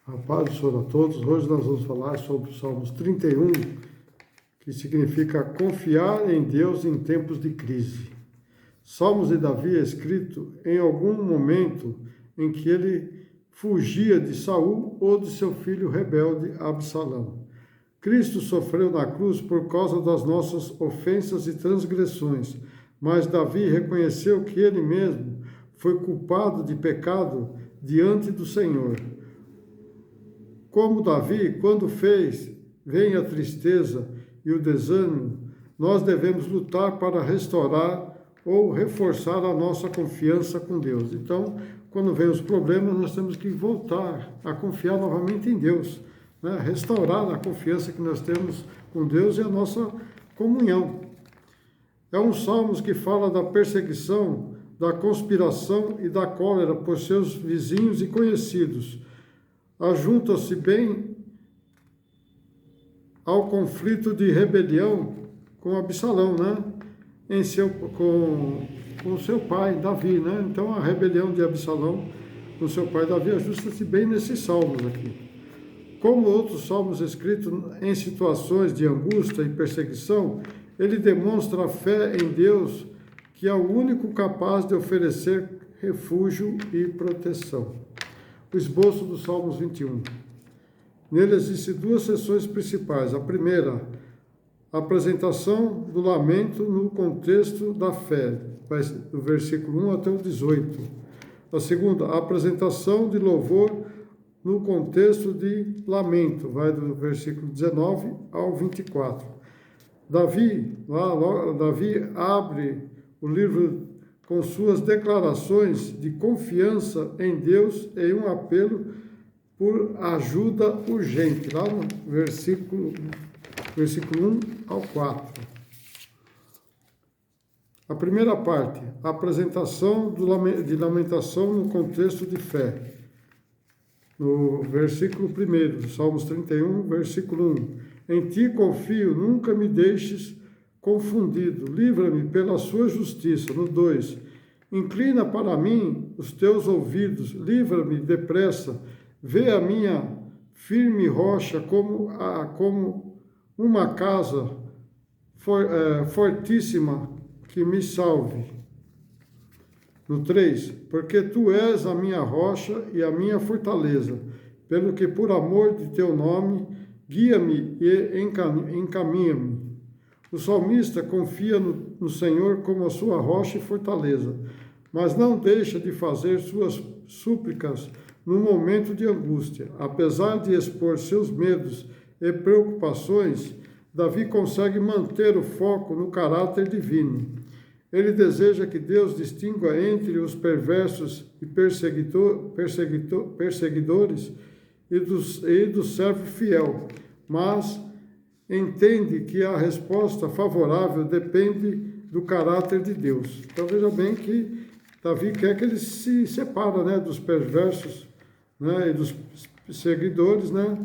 A paz do Senhor a todos. Hoje nós vamos falar sobre o Salmos 31, que significa confiar em Deus em tempos de crise. Salmos de Davi é escrito em algum momento em que ele fugia de Saul ou de seu filho rebelde Absalão. Cristo sofreu na cruz por causa das nossas ofensas e transgressões, mas Davi reconheceu que ele mesmo foi culpado de pecado diante do Senhor. Como Davi, quando vem a tristeza e o desânimo, nós devemos lutar para restaurar ou reforçar a nossa confiança com Deus. Então, quando vem os problemas, nós temos que voltar a confiar novamente em Deus, né? Restaurar a confiança que nós temos com Deus e a nossa comunhão. É um salmo que fala da perseguição, da conspiração e da cólera por seus vizinhos e conhecidos. Ajunta-se bem ao conflito de rebelião com Absalão, né? Com seu pai, Davi, né? Então a rebelião de Absalão com seu pai Davi ajusta-se bem nesses salmos aqui. Como outros salmos escritos em situações de angústia e perseguição, ele demonstra a fé em Deus, que é o único capaz de oferecer refúgio e proteção. O esboço do Salmos 21. Nele existem duas seções principais. A primeira, a apresentação do lamento no contexto da fé, do versículo 1 até o 18. A segunda, a apresentação de louvor no contexto de lamento, vai do versículo 19 ao 24. Davi abre o livro com suas declarações de confiança em Deus em um apelo por ajuda urgente, lá no versículo 1 ao 4. A primeira parte, a apresentação de lamentação no contexto de fé. No versículo 1, Salmos 31, versículo 1. Em ti confio, nunca me deixes confundido, livra-me pela sua justiça. No 2, inclina para mim os teus ouvidos, livra-me depressa, vê a minha firme rocha como uma casa fortíssima que me salve. No 3, porque tu és a minha rocha e a minha fortaleza, pelo que por amor de teu nome, guia-me e encaminha-me. O salmista confia no Senhor como a sua rocha e fortaleza, mas não deixa de fazer suas súplicas no momento de angústia. Apesar de expor seus medos e preocupações, Davi consegue manter o foco no caráter divino. Ele deseja que Deus distingua entre os perversos e perseguidores e do servo fiel, mas entende que a resposta favorável depende do caráter de Deus. Então veja bem que Davi quer que ele se separe, né, dos perversos, né, e dos seguidores, né,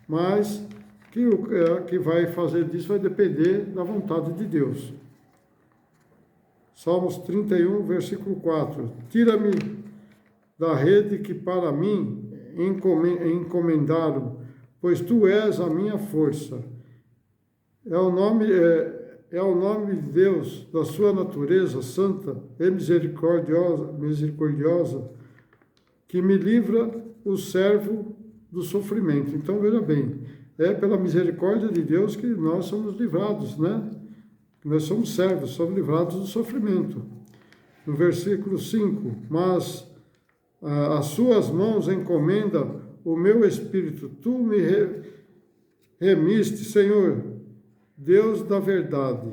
mas que o que vai fazer disso vai depender da vontade de Deus. Salmos 31, versículo 4. Tira-me da rede que para mim encomendaram, pois tu és a minha força. É o nome de Deus, da sua natureza santa e misericordiosa, que me livra o servo do sofrimento. Então, veja bem, é pela misericórdia de Deus que nós somos livrados, né? Nós somos servos, somos livrados do sofrimento. No versículo 5, mas as suas mãos encomenda o meu espírito, tu me remiste, Senhor, Deus da verdade.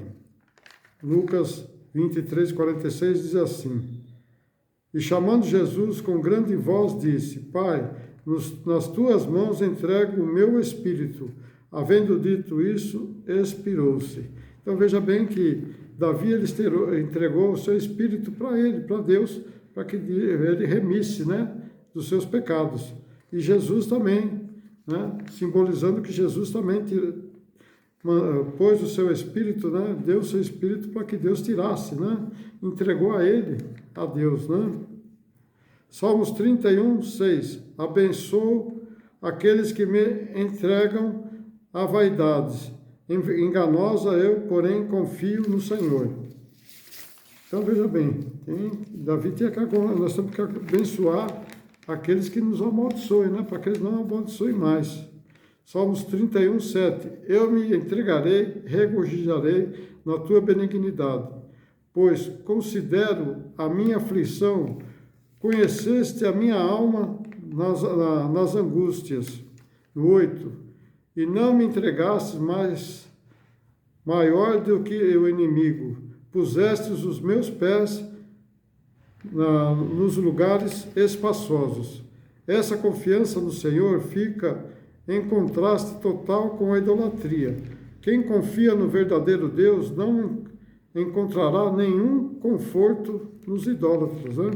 Lucas 23, 46 diz assim: E chamando Jesus com grande voz disse, Pai, nas tuas mãos entrego o meu espírito. Havendo dito isso, expirou-se. Então veja bem que Davi ele entregou o seu espírito para ele, para Deus, para que ele remisse, né, dos seus pecados. E Jesus também, né, simbolizando que Jesus também pôs o seu espírito, né, deu o seu espírito para que Deus tirasse, né, entregou a ele, a Deus, né. Salmos 31, 6. Abençoo aqueles que me entregam a vaidades. Enganosa eu, porém, confio no Senhor. Então, veja bem, Davi tinha que, nós temos que abençoar aqueles que nos amaldiçoem, né? Para que eles não amaldiçoem mais. Salmos 31, 7. Eu me entregarei, regozijarei na tua benignidade, pois considero a minha aflição, conheceste a minha alma nas angústias. No 8. E não me entregastes mais maior do que o inimigo, pusestes os meus pés nos lugares espaçosos. Essa confiança no Senhor fica em contraste total com a idolatria. Quem confia no verdadeiro Deus não encontrará nenhum conforto nos idólatras, né?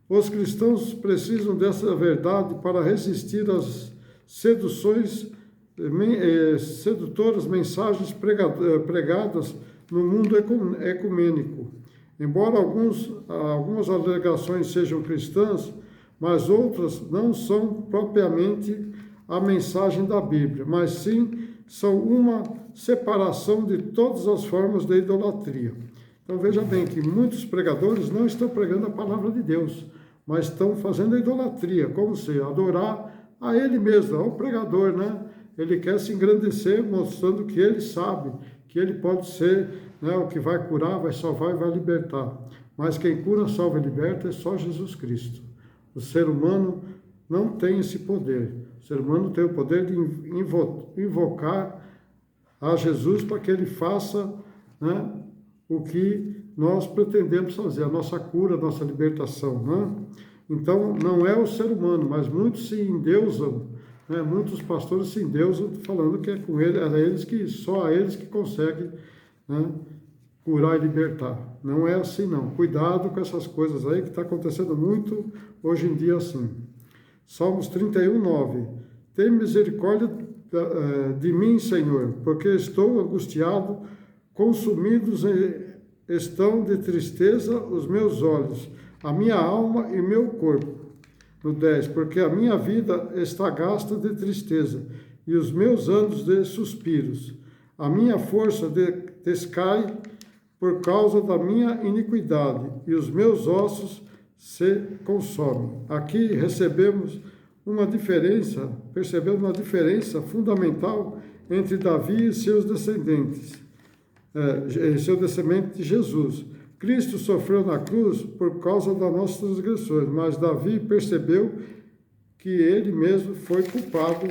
Os cristãos precisam dessa verdade para resistir às sedutoras mensagens pregadas no mundo ecumênico. Embora algumas alegações sejam cristãs, mas outras não são propriamente a mensagem da Bíblia, mas sim são uma separação de todas as formas de idolatria. Então veja bem que muitos pregadores não estão pregando a palavra de Deus, mas estão fazendo a idolatria, como se adorar a ele mesmo, ao pregador, né? Ele quer se engrandecer, mostrando que ele sabe, que ele pode ser, né, o que vai curar, vai salvar e vai libertar. Mas quem cura, salva e liberta é só Jesus Cristo. O ser humano não tem esse poder. O ser humano tem o poder de invocar a Jesus para que ele faça, né, o que nós pretendemos fazer, a nossa cura, a nossa libertação, né? Então, não é o ser humano, mas muitos se endeusam, né? Muitos pastores se endeusam falando que é com ele, só a eles que conseguem, né, curar e libertar. Não é assim, não. Cuidado com essas coisas aí, que está acontecendo muito hoje em dia assim. Salmos 31, 9. Tem misericórdia de mim, Senhor, porque estou angustiado, consumidos estão de tristeza os meus olhos, a minha alma e meu corpo. No 10, porque a minha vida está gasta de tristeza, e os meus anos de suspiros. A minha força descai por causa da minha iniquidade, e os meus ossos se consomem. Aqui percebemos uma diferença fundamental entre Davi e seus descendentes, seu descendente Jesus. Cristo sofreu na cruz por causa das nossas transgressões, mas Davi percebeu que ele mesmo foi culpado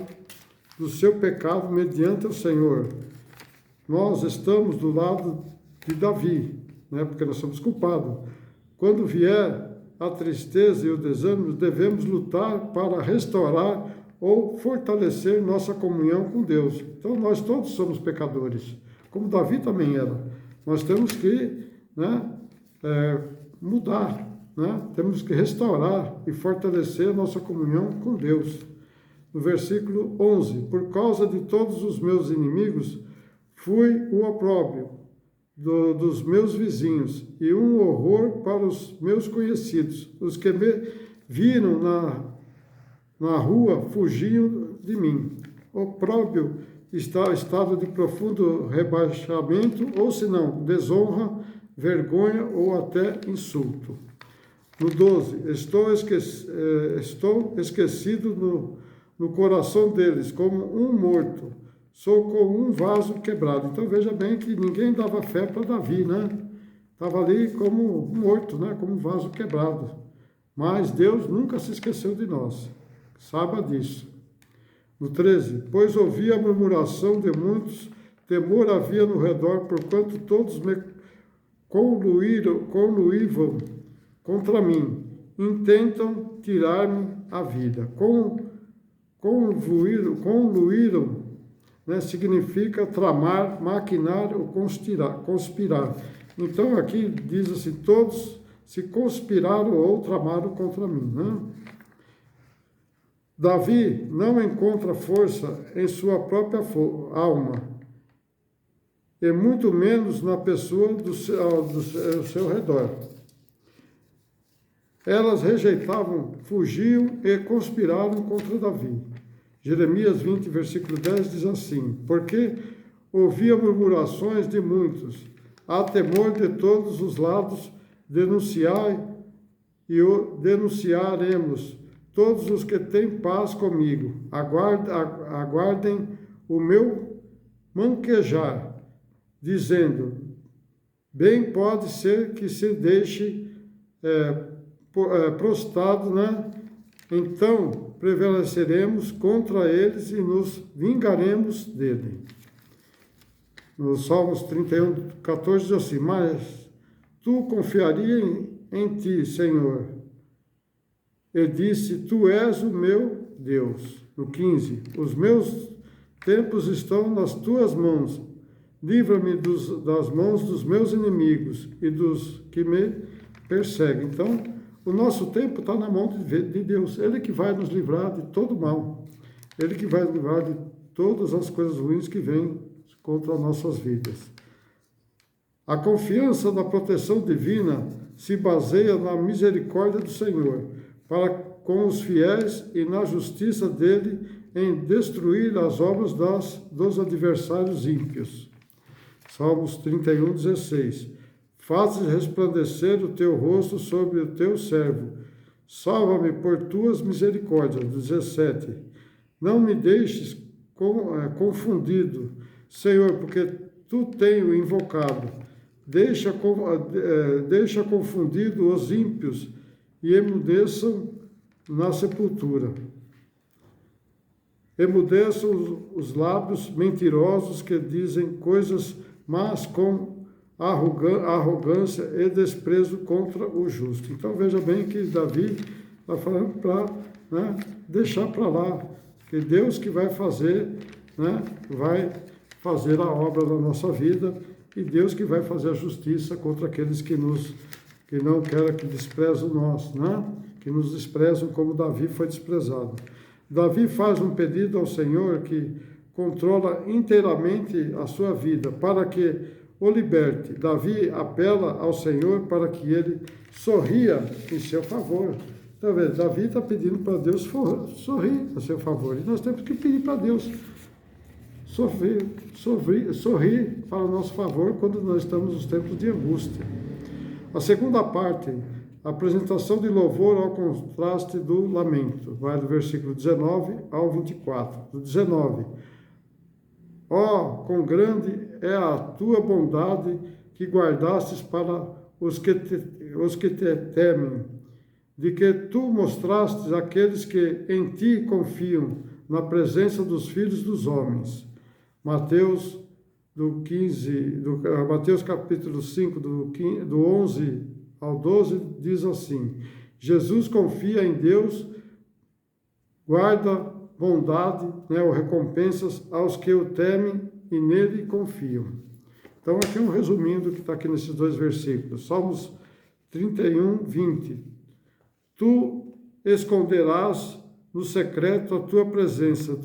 do seu pecado mediante o Senhor. Nós estamos do lado de Davi, né, porque nós somos culpados. Quando vier a tristeza e o desânimo, devemos lutar para restaurar ou fortalecer nossa comunhão com Deus. Então, nós todos somos pecadores, como Davi também era. Nós temos que, né, mudar, né? Temos que restaurar e fortalecer a nossa comunhão com Deus. No versículo 11, por causa de todos os meus inimigos, fui o opróbrio dos meus vizinhos e um horror para os meus conhecidos. Os que me viram na rua fugiam de mim. Opróbrio está estado de profundo rebaixamento, ou se não, desonra, vergonha ou até insulto. No 12, estou esquecido no coração deles, como um morto, sou como um vaso quebrado. Então veja bem que ninguém dava fé para Davi, né? Estava ali como morto, né? Como um vaso quebrado. Mas Deus nunca se esqueceu de nós, saiba disso. No 13, pois ouvi a murmuração de muitos, temor havia no redor, porquanto todos me conluívam contra mim, intentam tirar-me a vida. Conluíram, né, significa tramar, maquinar ou conspirar. Então aqui diz assim, todos se conspiraram ou tramaram contra mim, né? Davi não encontra força em sua própria alma, e muito menos na pessoa do seu redor. Elas rejeitavam, fugiam e conspiraram contra Davi. Jeremias 20, versículo 10 diz assim: porque ouvia murmurações de muitos, há temor de todos os lados, denunciai e o denunciaremos, todos os que têm paz comigo, aguardem o meu manquejar, dizendo, bem pode ser que se deixe prostrado, né? Então prevaleceremos contra eles e nos vingaremos dele. No Salmos 31, 14 diz assim, mas tu confiaria em ti, Senhor, e disse, tu és o meu Deus. No 15, os meus tempos estão nas tuas mãos, livra-me das mãos dos meus inimigos e dos que me perseguem. Então, o nosso tempo está na mão de Deus. Ele que vai nos livrar de todo mal. Ele que vai nos livrar de todas as coisas ruins que vêm contra as nossas vidas. A confiança na proteção divina se baseia na misericórdia do Senhor para com os fiéis e na justiça dele em destruir as obras dos adversários ímpios. Salmos 31, 16. Fazes resplandecer o teu rosto sobre o teu servo. Salva-me por tuas misericórdias. 17. Não me deixes confundido, Senhor, porque tu tenho invocado. Deixa confundido os ímpios e emudeçam na sepultura. Emudeçam os lábios mentirosos que dizem coisas más com arrogância e desprezo contra o justo. Então veja bem que Davi está falando para deixar para lá, que Deus que vai fazer, vai fazer a obra da nossa vida e Deus que vai fazer a justiça contra aqueles que não querem, que desprezam nós, que nos desprezam como Davi foi desprezado. Davi faz um pedido ao Senhor que controla inteiramente a sua vida, para que o liberte. Davi apela ao Senhor para que ele sorria em seu favor. Então, Davi está pedindo para Deus sorrir a seu favor. E nós temos que pedir para Deus sorrir para o nosso favor quando nós estamos nos tempos de angústia. A segunda parte, a apresentação de louvor ao contraste do lamento. Vai do versículo 19 ao 24. Do 19. Ó, quão grande é a tua bondade que guardastes para os que te temem, de que tu mostrastes àqueles que em ti confiam na presença dos filhos dos homens. Mateus capítulo 5, do 11 ao 12, diz assim, Jesus confia em Deus, guarda bondade, ou recompensas aos que o temem e nele confiam. Então, aqui um resumindo do que está aqui nesses dois versículos. Salmos 31, 20. Tu esconderás no secreto a tua presença,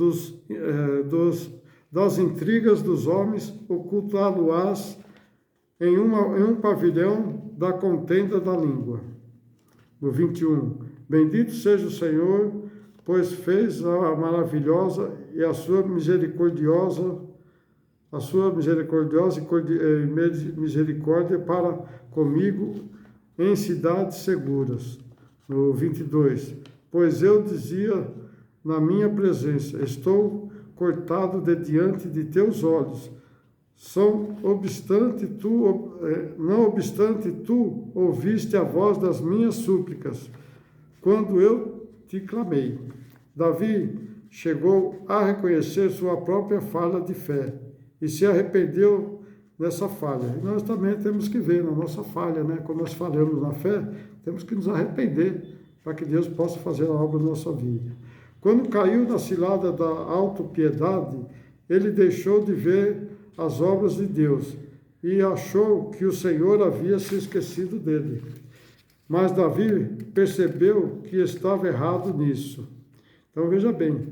das intrigas dos homens, ocultá-lo-ás em um pavilhão da contenda da língua. No 21. Bendito seja o Senhor, pois fez a maravilhosa e a sua misericórdia para comigo em cidades seguras. No 22, pois eu dizia na minha presença, estou cortado de diante de teus olhos. Não obstante, tu ouviste a voz das minhas súplicas, quando eu te clamei. Davi chegou a reconhecer sua própria falha de fé e se arrependeu nessa falha. E nós também temos que ver na nossa falha, quando nós falhamos na fé, temos que nos arrepender para que Deus possa fazer a obra na nossa vida. Quando caiu na cilada da autopiedade, ele deixou de ver as obras de Deus e achou que o Senhor havia se esquecido dele. Mas Davi percebeu que estava errado nisso. Então veja bem,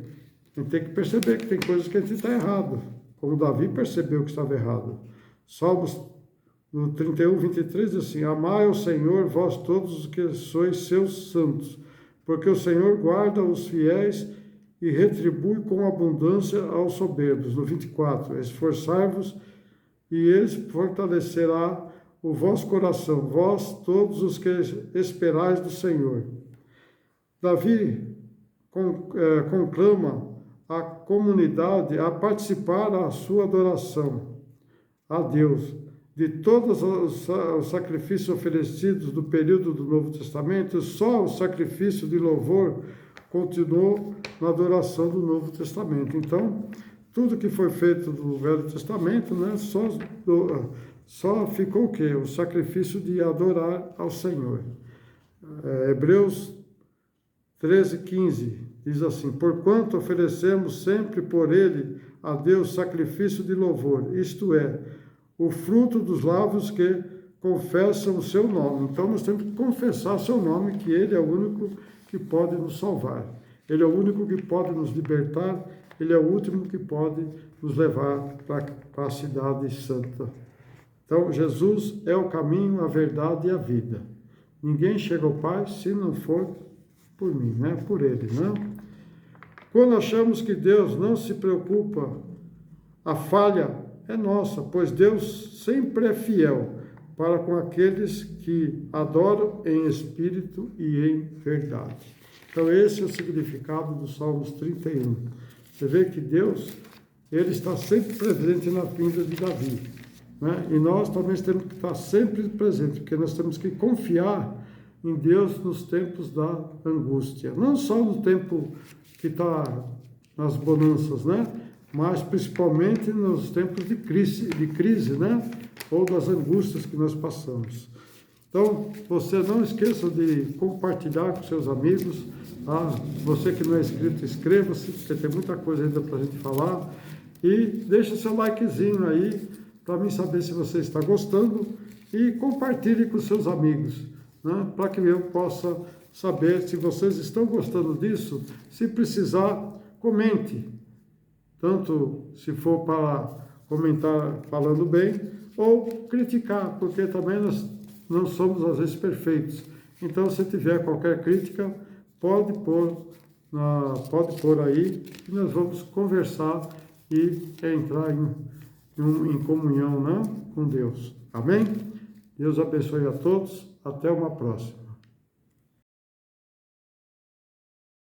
a gente tem que perceber que tem coisas que a gente está errado, como Davi percebeu que estava errado. Salmos no 31, 23 diz assim, amai ao Senhor, vós todos os que sois seus santos, porque o Senhor guarda os fiéis e retribui com abundância aos soberbos. No 24, esforçai-vos e ele fortalecerá o vosso coração, vós todos os que esperais do Senhor. Davi conclama a comunidade a participar da sua adoração a Deus. De todos os sacrifícios oferecidos do período do Novo Testamento, só o sacrifício de louvor continuou na adoração do Novo Testamento. Então, tudo que foi feito do Velho Testamento, né, só ficou o quê? O sacrifício de adorar ao Senhor. Hebreus 13:15 diz assim: porquanto oferecemos sempre por ele a Deus sacrifício de louvor, isto é, o fruto dos lábios que confessam o seu nome. Então nós temos que confessar o seu nome, que ele é o único que pode nos salvar. Ele é o único que pode nos libertar, ele é o último que pode nos levar para a cidade santa. Então Jesus é o caminho, a verdade e a vida. Ninguém chega ao Pai se não for por mim, né? Por ele, né? Quando achamos que Deus não se preocupa, a falha é nossa, pois Deus sempre é fiel para com aqueles que adoram em espírito e em verdade. Então esse é o significado do Salmos 31. Você vê que Deus, ele está sempre presente na vinda de Davi, né? E nós também temos que estar sempre presentes, porque nós temos que confiar em Deus nos tempos da angústia. Não só no tempo que está nas bonanças, né? Mas principalmente nos tempos de crise, né? Ou das angústias que nós passamos. Então, você não esqueça de compartilhar com seus amigos. Você que não é inscrito, inscreva-se, porque tem muita coisa ainda para a gente falar. E deixe seu likezinho aí, para mim saber se você está gostando. E compartilhe com seus amigos, né? Para que eu possa saber se vocês estão gostando disso. Se precisar, comente. Tanto se for para comentar falando bem, ou criticar, porque também nós não somos às vezes perfeitos. Então, se tiver qualquer crítica, pode pôr aí, e nós vamos conversar e entrar em comunhão, né, com Deus. Amém? Deus abençoe a todos. Até uma próxima.